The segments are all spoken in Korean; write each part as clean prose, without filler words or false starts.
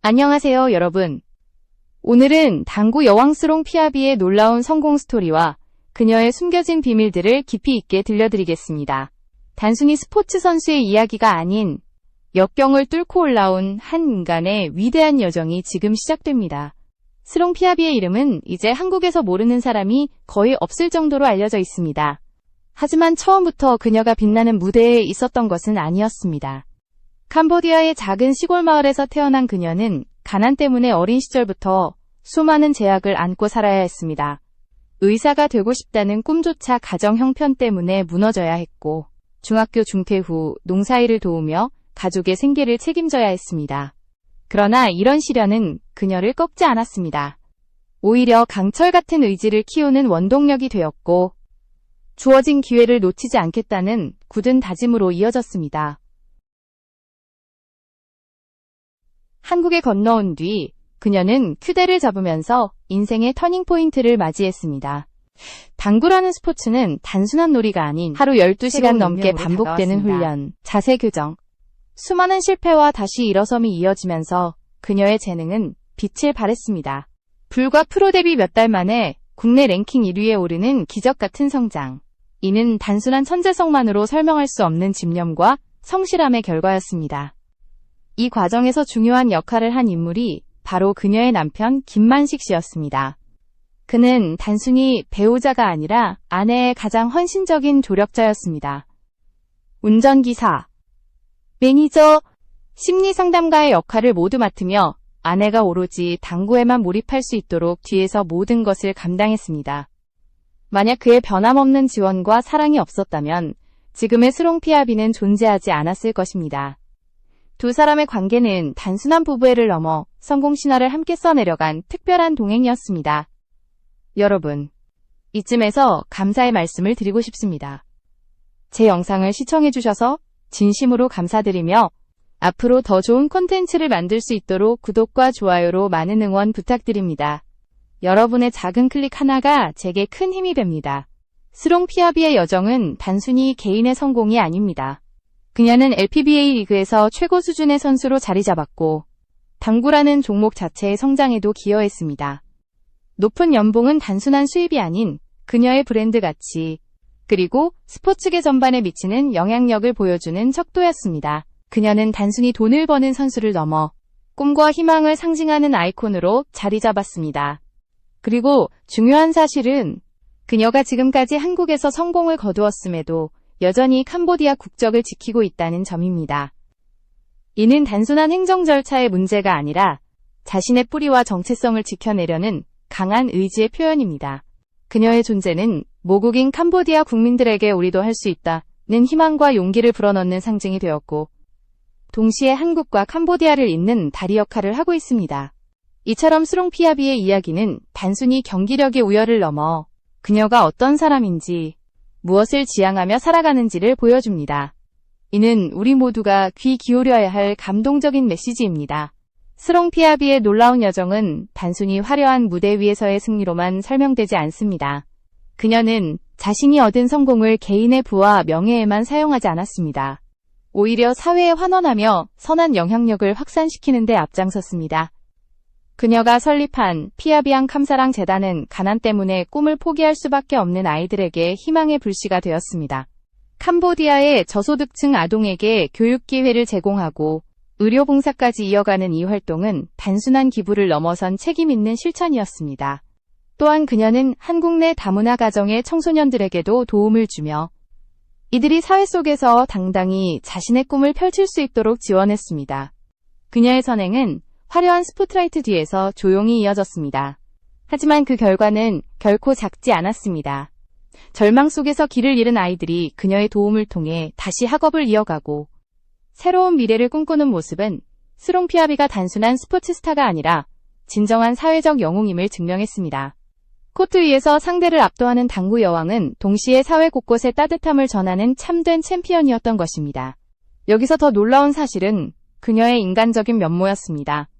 안녕하세요, 여러분. 오늘은 당구 여왕 스롱 피아비의 놀라운 성공 스토리와 그녀의 숨겨진 비밀들을 깊이 있게 들려드리겠습니다. 단순히 스포츠 선수의 이야기가 아닌 역경을 뚫고 올라온 한 인간의 위대한 여정이 지금 시작됩니다. 스롱 피아비의 이름은 이제 한국에서 모르는 사람이 거의 없을 정도로 알려져 있습니다. 하지만 처음부터 그녀가 빛나는 무대에 있었던 것은 아니었습니다. 캄보디아의 작은 시골 마을에서 태어난 그녀는 가난 때문에 어린 시절부터 수많은 제약을 안고 살아야 했습니다. 의사가 되고 싶다는 꿈조차 가정 형편 때문에 무너져야 했고, 중학교 중퇴 후 농사일을 도우며 가족의 생계를 책임져야 했습니다. 그러나 이런 시련은 그녀를 꺾지 않았습니다. 오히려 강철 같은 의지를 키우는 원동력이 되었고, 주어진 기회를 놓치지 않겠다는 굳은 다짐으로 이어졌습니다. 한국에 건너온 뒤 그녀는 큐대를 잡으면서 인생의 터닝포인트를 맞이했습니다. 당구라는 스포츠는 단순한 놀이가 아닌 하루 12시간 넘게 반복되는 훈련, 자세 교정, 수많은 실패와 다시 일어섬이 이어지면서 그녀의 재능은 빛을 발했습니다. 불과 프로 데뷔 몇 달 만에 국내 랭킹 1위에 오르는 기적 같은 성장. 이는 단순한 천재성만으로 설명할 수 없는 집념과 성실함의 결과였습니다. 이 과정에서 중요한 역할을 한 인물이 바로 그녀의 남편 김만식 씨였습니다. 그는 단순히 배우자가 아니라 아내의 가장 헌신적인 조력자였습니다. 운전기사, 매니저, 심리상담가의 역할을 모두 맡으며 아내가 오로지 당구에만 몰입할 수 있도록 뒤에서 모든 것을 감당했습니다. 만약 그의 변함없는 지원과 사랑이 없었다면 지금의 스롱 피아비는 존재하지 않았을 것입니다. 두 사람의 관계는 단순한 부부애를 넘어 성공 신화를 함께 써내려간 특별한 동행이었습니다. 여러분, 이쯤에서 감사의 말씀을 드리고 싶습니다. 제 영상을 시청해주셔서 진심으로 감사드리며 앞으로 더 좋은 콘텐츠를 만들 수 있도록 구독과 좋아요로 많은 응원 부탁드립니다. 여러분의 작은 클릭 하나가 제게 큰 힘이 됩니다. 스롱 피아비의 여정은 단순히 개인의 성공이 아닙니다. 그녀는 LPBA 리그에서 최고 수준의 선수로 자리 잡았고, 당구라는 종목 자체의 성장에도 기여했습니다. 높은 연봉은 단순한 수입이 아닌 그녀의 브랜드 가치, 그리고 스포츠계 전반에 미치는 영향력을 보여주는 척도였습니다. 그녀는 단순히 돈을 버는 선수를 넘어 꿈과 희망을 상징하는 아이콘으로 자리 잡았습니다. 그리고 중요한 사실은 그녀가 지금까지 한국에서 성공을 거두었음에도 여전히 캄보디아 국적을 지키고 있다는 점입니다. 이는 단순한 행정 절차의 문제가 아니라 자신의 뿌리와 정체성을 지켜내려는 강한 의지의 표현입니다. 그녀의 존재는 모국인 캄보디아 국민들에게 우리도 할 수 있다는 희망과 용기를 불어넣는 상징이 되었고, 동시에 한국과 캄보디아를 잇는 다리 역할을 하고 있습니다. 이처럼 스롱 피아비의 이야기는 단순히 경기력의 우열을 넘어 그녀가 어떤 사람인지, 무엇을 지향하며 살아가는지를 보여줍니다. 이는 우리 모두가 귀 기울여야 할 감동적인 메시지입니다. 스롱 피아비의 놀라운 여정은 단순히 화려한 무대 위에서의 승리로만 설명되지 않습니다. 그녀는 자신이 얻은 성공을 개인의 부와 명예에만 사용하지 않았습니다. 오히려 사회에 환원하며 선한 영향력을 확산시키는 데 앞장섰습니다. 그녀가 설립한 피아비앙 캄사랑 재단은 가난 때문에 꿈을 포기할 수밖에 없는 아이들에게 희망의 불씨가 되었습니다. 캄보디아의 저소득층 아동에게 교육 기회를 제공하고 의료 봉사까지 이어가는 이 활동은 단순한 기부를 넘어선 책임 있는 실천이었습니다. 또한 그녀는 한국 내 다문화 가정의 청소년들에게도 도움을 주며 이들이 사회 속에서 당당히 자신의 꿈을 펼칠 수 있도록 지원했습니다. 그녀의 선행은 화려한 스포트라이트 뒤에서 조용히 이어졌습니다. 하지만 그 결과는 결코 작지 않았습니다. 절망 속에서 길을 잃은 아이들이 그녀의 도움을 통해 다시 학업을 이어가고 새로운 미래를 꿈꾸는 모습은 스롱 피아비가 단순한 스포츠 스타가 아니라 진정한 사회적 영웅임을 증명했습니다. 코트 위에서 상대를 압도하는 당구 여왕은 동시에 사회 곳곳에 따뜻함을 전하는 참된 챔피언이었던 것입니다. 여기서 더 놀라운 사실은 그녀의 인간적인 면모였습니다.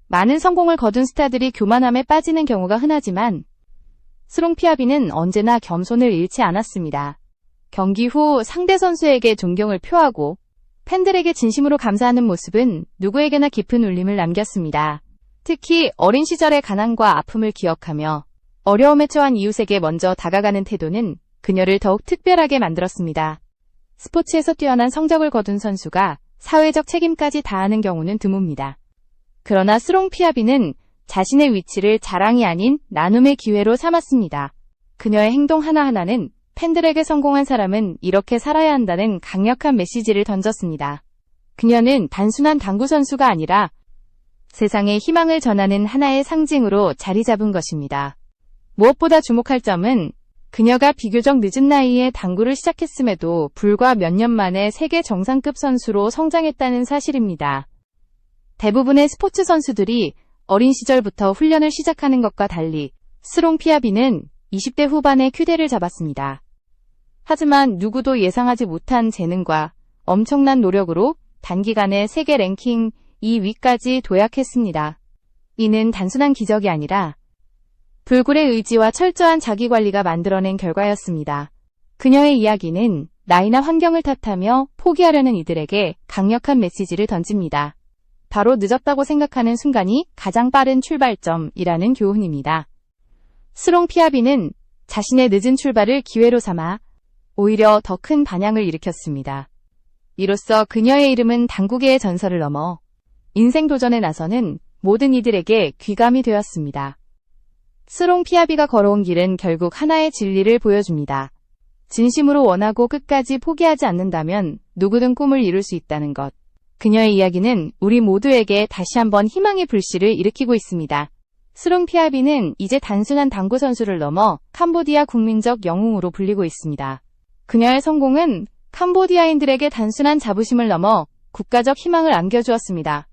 많은 성공을 거둔 스타들이 교만함에 빠지는 경우가 흔하지만 스롱 피아비는 언제나 겸손을 잃지 않았습니다. 경기 후 상대 선수에게 존경을 표하고 팬들에게 진심으로 감사하는 모습은 누구에게나 깊은 울림을 남겼습니다. 특히 어린 시절의 가난과 아픔을 기억하며 어려움에 처한 이웃에게 먼저 다가가는 태도는 그녀를 더욱 특별하게 만들었습니다. 스포츠에서 뛰어난 성적을 거둔 선수가 사회적 책임까지 다하는 경우는 드뭅니다. 그러나 스롱 피아비는 자신의 위치를 자랑이 아닌 나눔의 기회로 삼았습니다. 그녀의 행동 하나하나는 팬들에게 성공한 사람은 이렇게 살아야 한다는 강력한 메시지를 던졌습니다. 그녀는 단순한 당구 선수가 아니라 세상에 희망을 전하는 하나의 상징으로 자리 잡은 것입니다. 무엇보다 주목할 점은 그녀가 비교적 늦은 나이에 당구를 시작했음에도 불과 몇 년 만에 세계 정상급 선수로 성장했다는 사실입니다. 대부분의 스포츠 선수들이 어린 시절부터 훈련을 시작하는 것과 달리 스롱 피아비는 20대 후반에 큐대를 잡았습니다. 하지만 누구도 예상하지 못한 재능과 엄청난 노력으로 단기간에 세계 랭킹 2위까지 도약했습니다. 이는 단순한 기적이 아니라 불굴의 의지와 철저한 자기관리가 만들어낸 결과였습니다. 그녀의 이야기는 나이나 환경을 탓하며 포기하려는 이들에게 강력한 메시지를 던집니다. 바로 늦었다고 생각하는 순간이 가장 빠른 출발점이라는 교훈입니다. 스롱 피아비는 자신의 늦은 출발을 기회로 삼아 오히려 더 큰 반향을 일으켰습니다. 이로써 그녀의 이름은 당구계의 전설을 넘어 인생 도전에 나서는 모든 이들에게 귀감이 되었습니다. 스롱 피아비가 걸어온 길은 결국 하나의 진리를 보여줍니다. 진심으로 원하고 끝까지 포기하지 않는다면 누구든 꿈을 이룰 수 있다는 것. 그녀의 이야기는 우리 모두에게 다시 한번 희망의 불씨를 일으키고 있습니다. 스롱 피아비는 이제 단순한 당구 선수를 넘어 캄보디아 국민적 영웅으로 불리고 있습니다. 그녀의 성공은 캄보디아인들에게 단순한 자부심을 넘어 국가적 희망을 안겨주었습니다.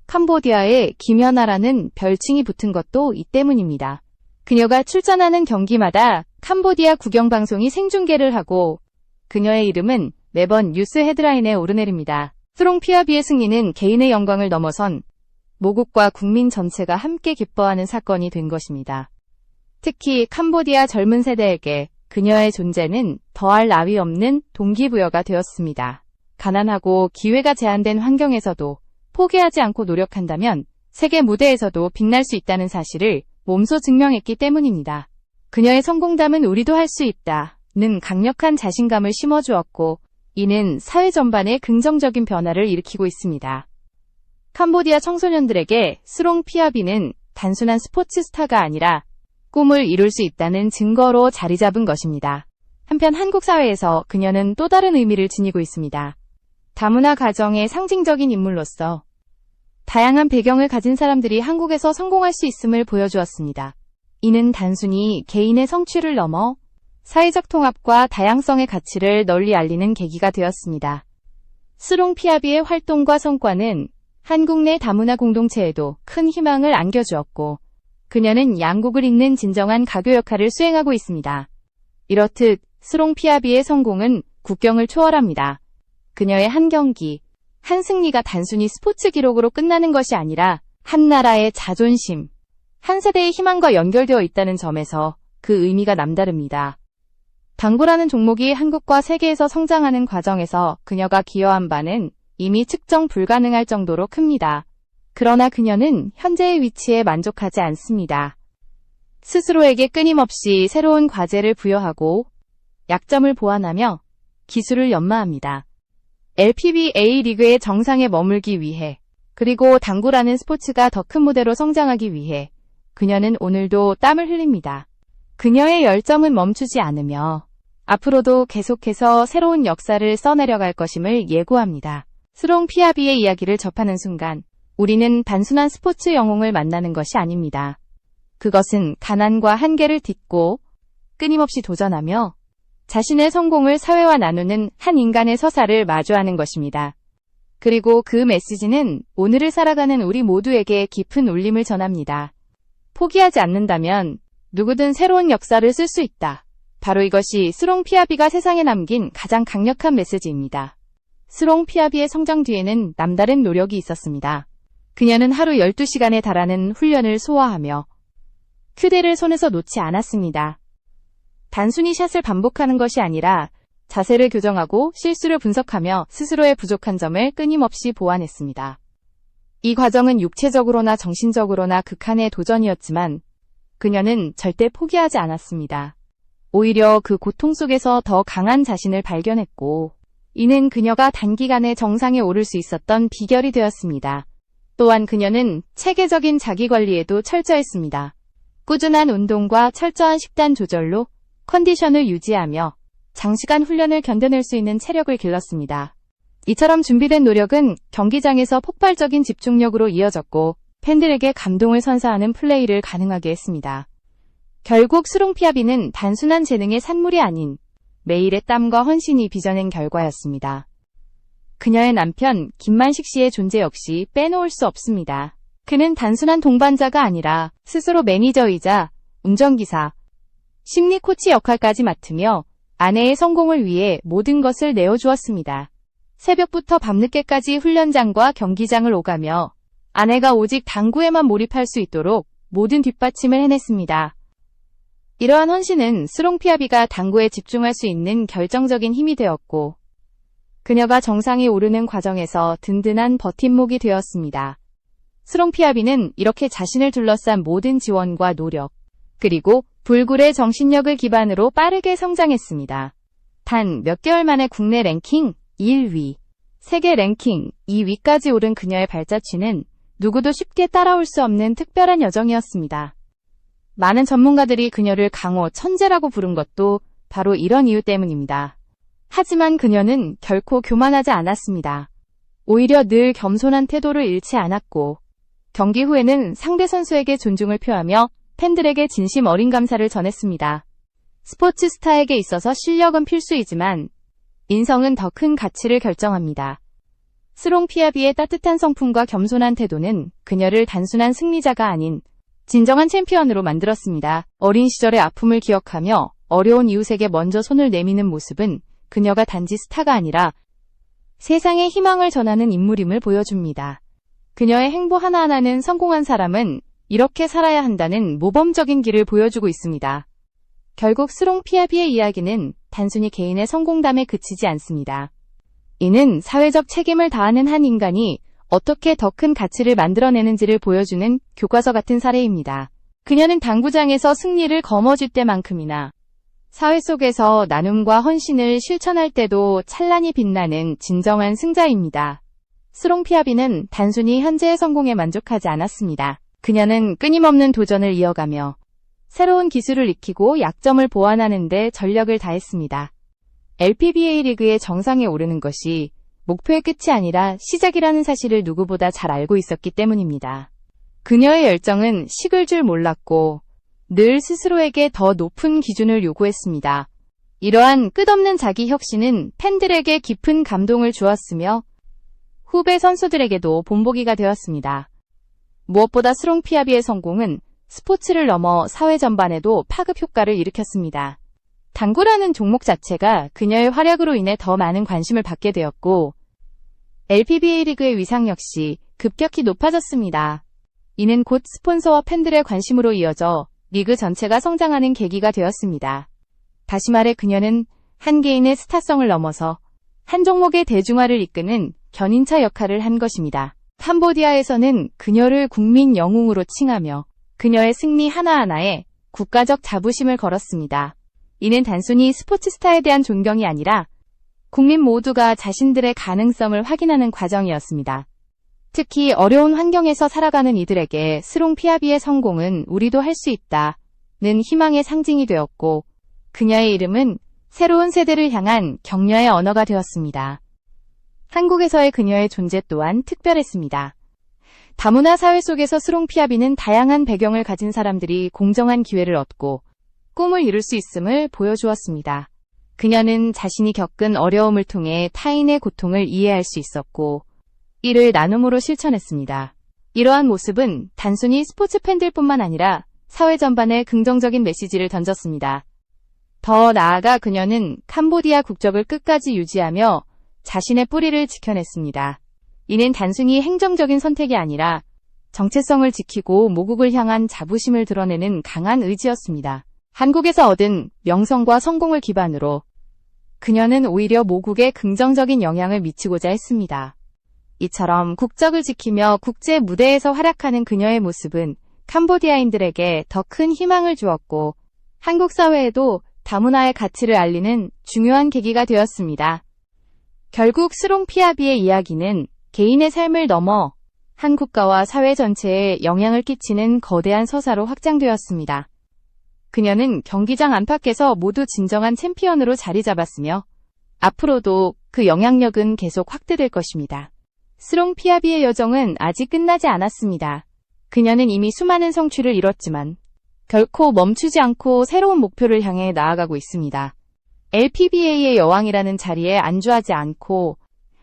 캄보디아에 김연아라는 별칭이 붙은 것도 이 때문입니다. 그녀가 출전하는 경기마다 캄보디아 국영방송이 생중계를 하고 그녀의 이름은 매번 뉴스 헤드라인에 오르내립니다. 스롱 피아비의 승리는 개인의 영광을 넘어선 모국과 국민 전체가 함께 기뻐하는 사건이 된 것입니다. 특히 캄보디아 젊은 세대에게 그녀의 존재는 더할 나위 없는 동기부여가 되었습니다. 가난하고 기회가 제한된 환경에서도 포기하지 않고 노력한다면 세계 무대에서도 빛날 수 있다는 사실을 몸소 증명했기 때문입니다. 그녀의 성공담은 우리도 할 수 있다는 강력한 자신감을 심어주었고 이는 사회 전반에 긍정적인 변화를 일으키고 있습니다. 캄보디아 청소년들에게 스롱 피아비는 단순한 스포츠 스타가 아니라 꿈을 이룰 수 있다는 증거로 자리 잡은 것입니다. 한편 한국 사회에서 그녀는 또 다른 의미를 지니고 있습니다. 다문화 가정의 상징적인 인물로서 다양한 배경을 가진 사람들이 한국에서 성공할 수 있음을 보여주었습니다. 이는 단순히 개인의 성취를 넘어 사회적 통합과 다양성의 가치를 널리 알리는 계기가 되었습니다. 스롱 피아비의 활동과 성과는 한국 내 다문화 공동체에도 큰 희망을 안겨주었고 그녀는 양국을 잇는 진정한 가교 역할을 수행하고 있습니다. 이렇듯 스롱 피아비의 성공은 국경을 초월합니다. 그녀의 한 경기, 한 승리가 단순히 스포츠 기록으로 끝나는 것이 아니라 한 나라의 자존심, 한 세대의 희망과 연결되어 있다는 점에서 그 의미가 남다릅니다. 당구라는 종목이 한국과 세계에서 성장하는 과정에서 그녀가 기여한 바는 이미 측정 불가능할 정도로 큽니다. 그러나 그녀는 현재의 위치에 만족하지 않습니다. 스스로에게 끊임없이 새로운 과제를 부여하고 약점을 보완하며 기술을 연마합니다. LPBA 리그의 정상에 머물기 위해 그리고 당구라는 스포츠가 더 큰 무대로 성장하기 위해 그녀는 오늘도 땀을 흘립니다. 그녀의 열정은 멈추지 않으며 앞으로도 계속해서 새로운 역사를 써내려갈 것임을 예고합니다. 스롱 피아비의 이야기를 접하는 순간 우리는 단순한 스포츠 영웅을 만나는 것이 아닙니다. 그것은 가난과 한계를 딛고 끊임없이 도전하며 자신의 성공을 사회와 나누는 한 인간의 서사를 마주하는 것입니다. 그리고 그 메시지는 오늘을 살아가는 우리 모두에게 깊은 울림을 전합니다. 포기하지 않는다면 누구든 새로운 역사를 쓸 수 있다. 바로 이것이 스롱 피아비가 세상에 남긴 가장 강력한 메시지입니다. 스롱 피아비의 성장 뒤에는 남다른 노력이 있었습니다. 그녀는 하루 12시간에 달하는 훈련을 소화하며 큐대를 손에서 놓지 않았습니다. 단순히 샷을 반복하는 것이 아니라 자세를 교정하고 실수를 분석하며 스스로의 부족한 점을 끊임없이 보완했습니다. 이 과정은 육체적으로나 정신적으로나 극한의 도전이었지만 그녀는 절대 포기하지 않았습니다. 오히려 그 고통 속에서 더 강한 자신을 발견했고, 이는 그녀가 단기간에 정상에 오를 수 있었던 비결이 되었습니다. 또한 그녀는 체계적인 자기관리에도 철저했습니다. 꾸준한 운동과 철저한 식단 조절로 컨디션을 유지하며 장시간 훈련을 견뎌낼 수 있는 체력을 길렀습니다. 이처럼 준비된 노력은 경기장에서 폭발적인 집중력으로 이어졌고 팬들에게 감동을 선사하는 플레이를 가능하게 했습니다. 결국 스롱피아비는 단순한 재능의 산물이 아닌 매일의 땀과 헌신이 빚어낸 결과였습니다. 그녀의 남편 김만식 씨의 존재 역시 빼놓을 수 없습니다. 그는 단순한 동반자가 아니라 스스로 매니저이자 운전기사, 심리 코치 역할까지 맡으며 아내의 성공을 위해 모든 것을 내어주었습니다. 새벽부터 밤늦게까지 훈련장과 경기장을 오가며 아내가 오직 당구에만 몰입할 수 있도록 모든 뒷받침을 해냈습니다. 이러한 헌신은 스롱피아비가 당구에 집중할 수 있는 결정적인 힘이 되었고, 그녀가 정상에 오르는 과정에서 든든한 버팀목이 되었습니다. 스롱피아비는 이렇게 자신을 둘러싼 모든 지원과 노력, 그리고 불굴의 정신력을 기반으로 빠르게 성장했습니다. 단 몇 개월 만에 국내 랭킹 1위, 세계 랭킹 2위까지 오른 그녀의 발자취는 누구도 쉽게 따라올 수 없는 특별한 여정이었습니다. 많은 전문가들이 그녀를 강호 천재라고 부른 것도 바로 이런 이유 때문입니다. 하지만 그녀는 결코 교만하지 않았습니다. 오히려 늘 겸손한 태도를 잃지 않았고, 경기 후에는 상대 선수에게 존중을 표하며 팬들에게 진심 어린 감사를 전했습니다. 스포츠 스타에게 있어서 실력은 필수이지만 인성은 더 큰 가치를 결정합니다. 스롱피아비의 따뜻한 성품과 겸손한 태도는 그녀를 단순한 승리자가 아닌 진정한 챔피언으로 만들었습니다. 어린 시절의 아픔을 기억하며 어려운 이웃에게 먼저 손을 내미는 모습은 그녀가 단지 스타가 아니라 세상에 희망을 전하는 인물임을 보여줍니다. 그녀의 행보 하나하나는 성공한 사람은 이렇게 살아야 한다는 모범적인 길을 보여주고 있습니다. 결국 스롱피아비의 이야기는 단순히 개인의 성공담에 그치지 않습니다. 이는 사회적 책임을 다하는 한 인간이 어떻게 더 큰 가치를 만들어내는지를 보여주는 교과서 같은 사례입니다. 그녀는 당구장에서 승리를 거머쥘 때만큼이나 사회 속에서 나눔과 헌신을 실천할 때도 찬란히 빛나는 진정한 승자입니다. 스롱피아비는 단순히 현재의 성공에 만족하지 않았습니다. 그녀는 끊임없는 도전을 이어가며 새로운 기술을 익히고 약점을 보완하는 데 전력을 다했습니다. LPBA 리그의 정상에 오르는 것이 목표의 끝이 아니라 시작이라는 사실을 누구보다 잘 알고 있었기 때문입니다. 그녀의 열정은 식을 줄 몰랐고 늘 스스로에게 더 높은 기준을 요구했습니다. 이러한 끝없는 자기 혁신은 팬들에게 깊은 감동을 주었으며 후배 선수들에게도 본보기가 되었습니다. 무엇보다 스롱피아비의 성공은 스포츠를 넘어 사회 전반에도 파급 효과를 일으켰습니다. 당구라는 종목 자체가 그녀의 활약으로 인해 더 많은 관심을 받게 되었고, LPBA 리그의 위상 역시 급격히 높아졌습니다. 이는 곧 스폰서와 팬들의 관심으로 이어져 리그 전체가 성장하는 계기가 되었습니다. 다시 말해 그녀는 한 개인의 스타성을 넘어서 한 종목의 대중화를 이끄는 견인차 역할을 한 것입니다. 캄보디아에서는 그녀를 국민 영웅으로 칭하며 그녀의 승리 하나하나에 국가적 자부심을 걸었습니다. 이는 단순히 스포츠 스타에 대한 존경이 아니라 국민 모두가 자신들의 가능성을 확인하는 과정이었습니다. 특히 어려운 환경에서 살아가는 이들에게 스롱피아비의 성공은 우리도 할 수 있다는 희망의 상징이 되었고, 그녀의 이름은 새로운 세대를 향한 격려의 언어가 되었습니다. 한국에서의 그녀의 존재 또한 특별했습니다. 다문화 사회 속에서 스롱피아비는 다양한 배경을 가진 사람들이 공정한 기회를 얻고 꿈을 이룰 수 있음을 보여주었습니다. 그녀는 자신이 겪은 어려움을 통해 타인의 고통을 이해할 수 있었고 이를 나눔으로 실천했습니다. 이러한 모습은 단순히 스포츠 팬들뿐만 아니라 사회 전반에 긍정적인 메시지를 던졌습니다. 더 나아가 그녀는 캄보디아 국적을 끝까지 유지하며 자신의 뿌리를 지켜냈습니다. 이는 단순히 행정적인 선택이 아니라 정체성을 지키고 모국을 향한 자부심을 드러내는 강한 의지였습니다. 한국에서 얻은 명성과 성공을 기반으로 그녀는 오히려 모국에 긍정적인 영향을 미치고자 했습니다. 이처럼 국적을 지키며 국제 무대에서 활약하는 그녀의 모습은 캄보디아인들에게 더 큰 희망을 주었고 한국 사회에도 다문화의 가치를 알리는 중요한 계기가 되었습니다. 결국 스롱피아비의 이야기는 개인의 삶을 넘어 한 국가와 사회 전체에 영향을 끼치는 거대한 서사로 확장되었습니다. 그녀는 경기장 안팎에서 모두 진정한 챔피언으로 자리 잡았으며 앞으로도 그 영향력은 계속 확대될 것입니다. 스롱피아비의 여정은 아직 끝나지 않았습니다. 그녀는 이미 수많은 성취를 이뤘지만 결코 멈추지 않고 새로운 목표를 향해 나아가고 있습니다. LPBA의 여왕이라는 자리에 안주하지 않고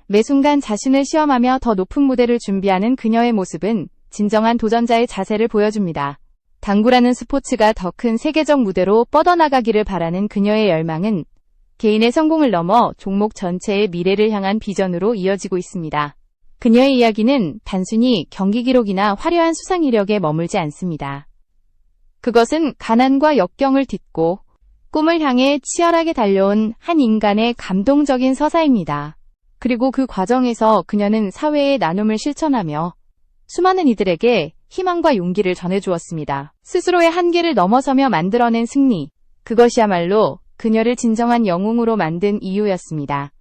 매 순간 자신을 시험하며 더 높은 무대를 준비하는 그녀의 모습은 진정한 도전자의 자세를 보여줍니다. 당구라는 스포츠가 더 큰 세계적 무대로 뻗어나가기를 바라는 그녀의 열망은 개인의 성공을 넘어 종목 전체의 미래를 향한 비전으로 이어지고 있습니다. 그녀의 이야기는 단순히 경기 기록이나 화려한 수상 이력에 머물지 않습니다. 그것은 가난과 역경을 딛고 꿈을 향해 치열하게 달려온 한 인간의 감동적인 서사입니다. 그리고 그 과정에서 그녀는 사회의 나눔을 실천하며 수많은 이들에게 희망과 용기를 전해주었습니다. 스스로의 한계를 넘어서며 만들어낸 승리, 그것이야말로 그녀를 진정한 영웅으로 만든 이유였습니다.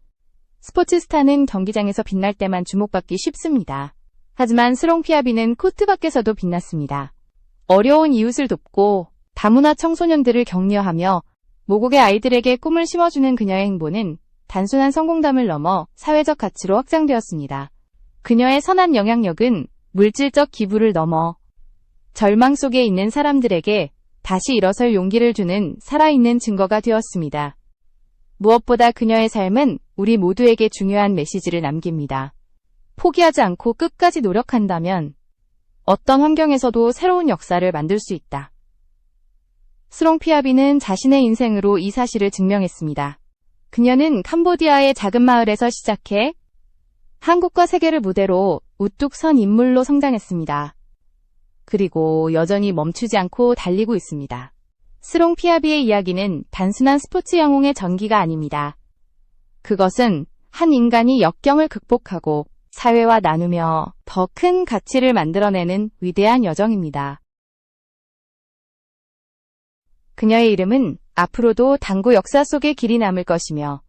스포츠 스타는 경기장에서 빛날 때만 주목받기 쉽습니다. 하지만 스롱피아비는 코트 밖에서도 빛났습니다. 어려운 이웃을 돕고 다문화 청소년들을 격려하며 모국의 아이들에게 꿈을 심어주는 그녀의 행보는 단순한 성공담을 넘어 사회적 가치로 확장되었습니다. 그녀의 선한 영향력은 물질적 기부를 넘어 절망 속에 있는 사람들에게 다시 일어설 용기를 주는 살아있는 증거가 되었습니다. 무엇보다 그녀의 삶은 우리 모두에게 중요한 메시지를 남깁니다. 포기하지 않고 끝까지 노력한다면 어떤 환경에서도 새로운 역사를 만들 수 있다. 스롱피아비는 자신의 인생으로 이 사실을 증명했습니다. 그녀는 캄보디아의 작은 마을에서 시작해 한국과 세계를 무대로 우뚝 선 인물로 성장했습니다. 그리고 여전히 멈추지 않고 달리고 있습니다. 스롱피아비의 이야기는 단순한 스포츠 영웅의 전기가 아닙니다. 그것은 한 인간이 역경을 극복하고 사회와 나누며 더 큰 가치를 만들어내는 위대한 여정입니다. 그녀의 이름은 앞으로도 당구 역사 속에 길이 남을 것이며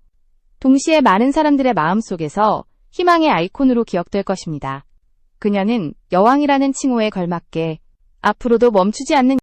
동시에 많은 사람들의 마음속에서 희망의 아이콘으로 기억될 것입니다. 그녀는 여왕이라는 칭호에 걸맞게 앞으로도 멈추지 않는